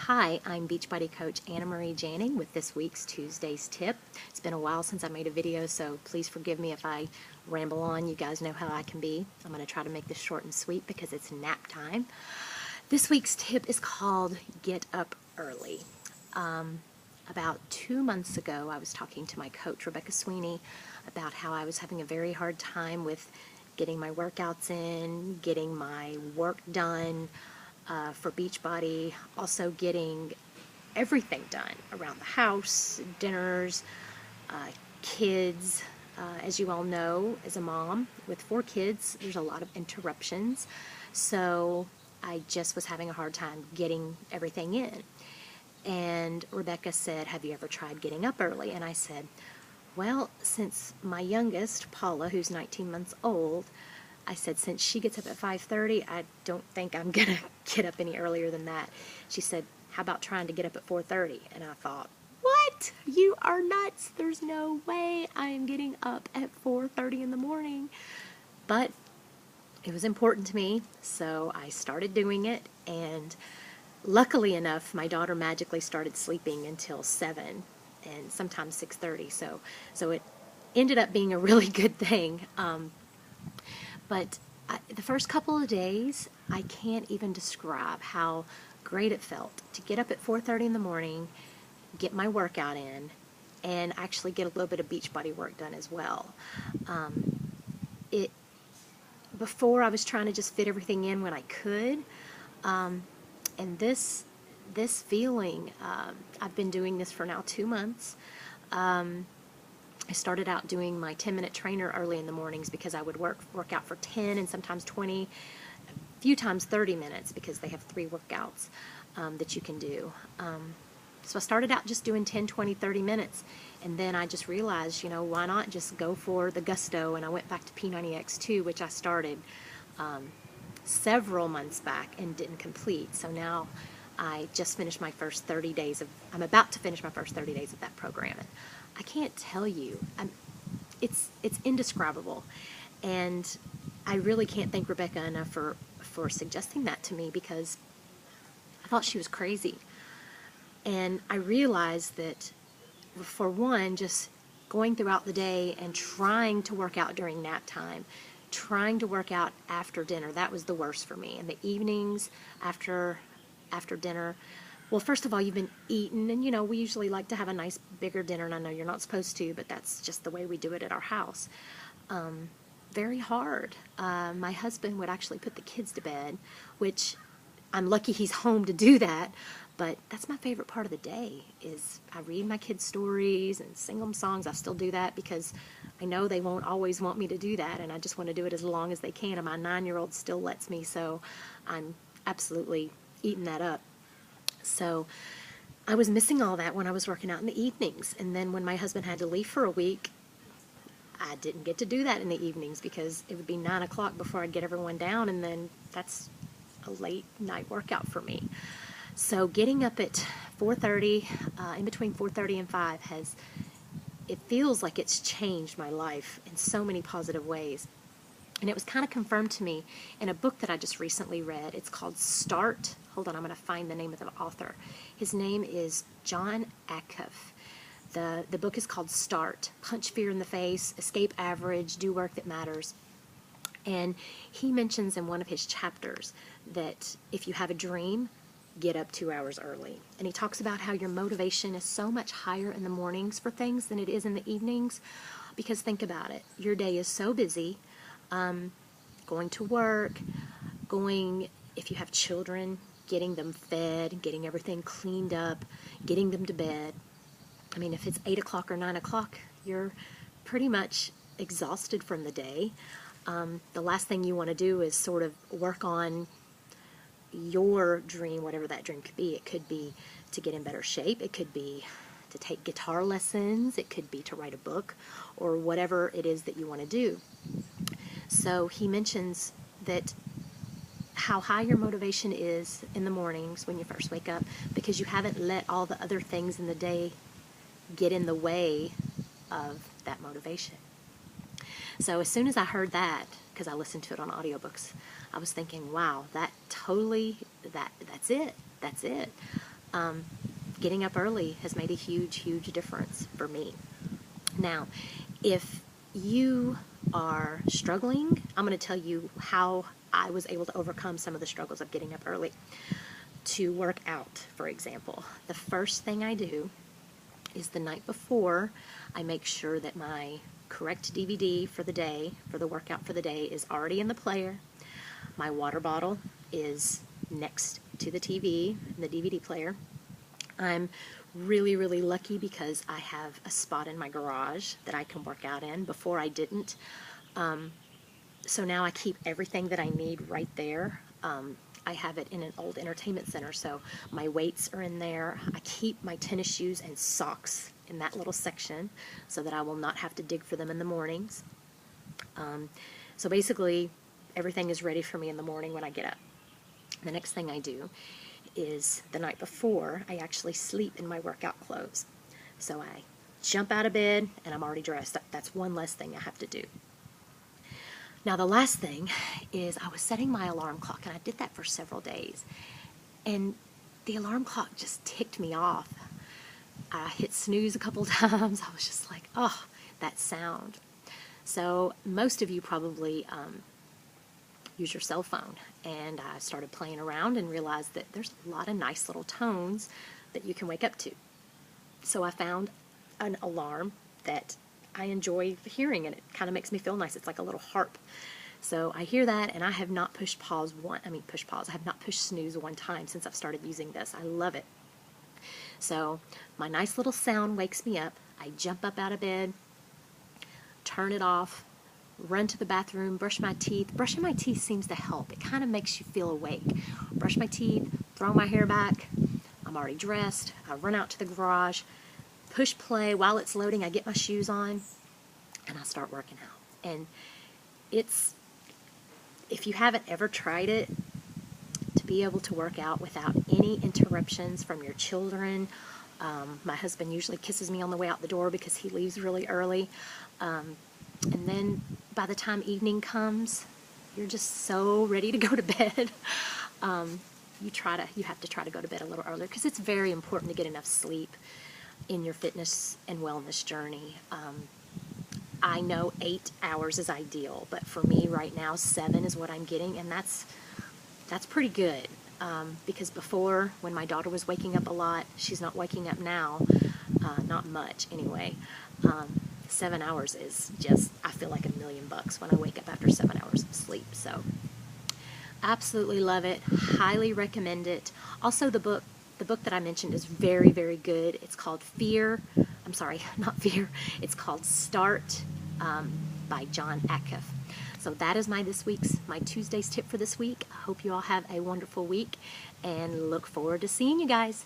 Hi, I'm Beachbody coach Anna Marie Janning with this week's Tuesday's tip. It's been a while since I made a video, so please forgive me if I ramble on. You guys know how I can be. I'm going to try to make this short and sweet because it's nap time. This week's tip is called Get Up Early. About 2 months ago, I was talking to my coach, Rebecca Sweeney, about how I was having a very hard time with getting my workouts in, getting my work done, for Beachbody, also getting everything done around the house, dinners, kids. As you all know, as a mom with 4 kids, there's a lot of interruptions. So I just was having a hard time getting everything in. And Rebecca said, "Have you ever tried getting up early?" And I said, well, since my youngest, Paula, who's 19 months old, I said, since she gets up at 5:30, I don't think I'm going to get up any earlier than that. She said, how about trying to get up at 4:30? And I thought, what? You are nuts. There's no way I am getting up at 4:30 in the morning. But it was important to me, so I started doing it, and luckily enough, my daughter magically started sleeping until 7 and sometimes 6:30, so it ended up being a really good thing. But the first couple of days, I can't even describe how great it felt to get up at 4:30 in the morning, get my workout in, and actually get a little bit of Beachbody work done as well. Before, I was trying to just fit everything in when I could, and this feeling, I've been doing this for now 2 months. I started out doing my 10-minute trainer early in the mornings because I would work out for 10 and sometimes 20, a few times 30 minutes because they have 3 workouts that you can do. So I started out just doing 10, 20, 30 minutes, and then I just realized, why not just go for the gusto, and I went back to P90X2, which I started several months back and didn't complete. So now I just finished my first 30 days I'm about to finish my first 30 days of that program. And I can't tell you, it's indescribable. And I really can't thank Rebecca enough for suggesting that to me, because I thought she was crazy. And I realized that, for one, just going throughout the day and trying to work out during nap time, trying to work out after dinner, that was the worst for me. In the evenings, after dinner, well, first of all, you've been eating, and we usually like to have a nice bigger dinner, and I know you're not supposed to, but that's just the way we do it at our house. Very hard. My husband would actually put the kids to bed, which I'm lucky he's home to do that, but that's my favorite part of the day, is I read my kids stories and sing them songs. I still do that because I know they won't always want me to do that, and I just want to do it as long as they can, and my 9-year-old still lets me, so I'm absolutely eating that up. So I was missing all that when I was working out in the evenings, and then when my husband had to leave for a week, I didn't get to do that in the evenings because it would be 9 o'clock before I'd get everyone down, and then that's a late night workout for me. So getting up at 4:30, in between 4:30 and 5, it feels like it's changed my life in so many positive ways. And it was kind of confirmed to me in a book that I just recently read. It's called Start. Hold on, I'm going to find the name of the author. His name is Jon Acuff. The book is called Start. Punch fear in the face, escape average, do work that matters. And he mentions in one of his chapters that if you have a dream, get up 2 hours early. And he talks about how your motivation is so much higher in the mornings for things than it is in the evenings. Because think about it. Your day is so busy. Going to work, if you have children, getting them fed, getting everything cleaned up, getting them to bed. I mean, if it's 8 o'clock or 9 o'clock, you're pretty much exhausted from the day. The last thing you want to do is sort of work on your dream, whatever that dream could be. It could be to get in better shape. It could be to take guitar lessons. It could be to write a book, or whatever it is that you want to do. So he mentions that how high your motivation is in the mornings when you first wake up, because you haven't let all the other things in the day get in the way of that motivation. So as soon as I heard that, because I listened to it on audiobooks, I was thinking, wow, that's it. Getting up early has made a huge, huge difference for me. Now, if you are struggling, I'm going to tell you how I was able to overcome some of the struggles of getting up early. To work out, for example, the first thing I do is the night before, I make sure that my correct DVD for the day, for the workout for the day, is already in the player. My water bottle is next to the TV, the DVD player. I'm really, really lucky because I have a spot in my garage that I can work out in. Before I didn't. So now I keep everything that I need right there. I have it in an old entertainment center, so my weights are in there. I keep my tennis shoes and socks in that little section so that I will not have to dig for them in the mornings. So basically, everything is ready for me in the morning when I get up. The next thing I do is the night before, I actually sleep in my workout clothes. So I jump out of bed and I'm already dressed. That's one less thing I have to do. Now the last thing is I was setting my alarm clock, and I did that for several days. And the alarm clock just ticked me off. I hit snooze a couple times. I was just like, oh, that sound. So most of you probably use your cell phone, and I started playing around and realized that there's a lot of nice little tones that you can wake up to. So I found an alarm that I enjoy hearing, and it kind of makes me feel nice. It's like a little harp. So I hear that, and I have not pushed pause. I have not pushed snooze one time since I've started using this. I love it. So my nice little sound wakes me up. I jump up out of bed, turn it off, run to the bathroom, brush my teeth. Brushing my teeth seems to help. It kind of makes you feel awake. Brush my teeth, throw my hair back. I'm already dressed. I run out to the garage, push play. While it's loading, I get my shoes on, and I start working out. And if you haven't ever tried it, to be able to work out without any interruptions from your children. My husband usually kisses me on the way out the door because he leaves really early. And then by the time evening comes, you're just so ready to go to bed. You have to try to go to bed a little earlier because it's very important to get enough sleep in your fitness and wellness journey. I know 8 hours is ideal, but for me right now 7 is what I'm getting, and that's pretty good. Because before, when my daughter was waking up a lot, she's not waking up now, not much anyway. 7 hours is just, I feel like $1 million when I wake up after 7 hours of sleep. So absolutely love it. Highly recommend it. Also, the book that I mentioned is very, very good. It's called It's called Start by Jon Acuff. So that is my Tuesday's tip for this week. I hope you all have a wonderful week and look forward to seeing you guys.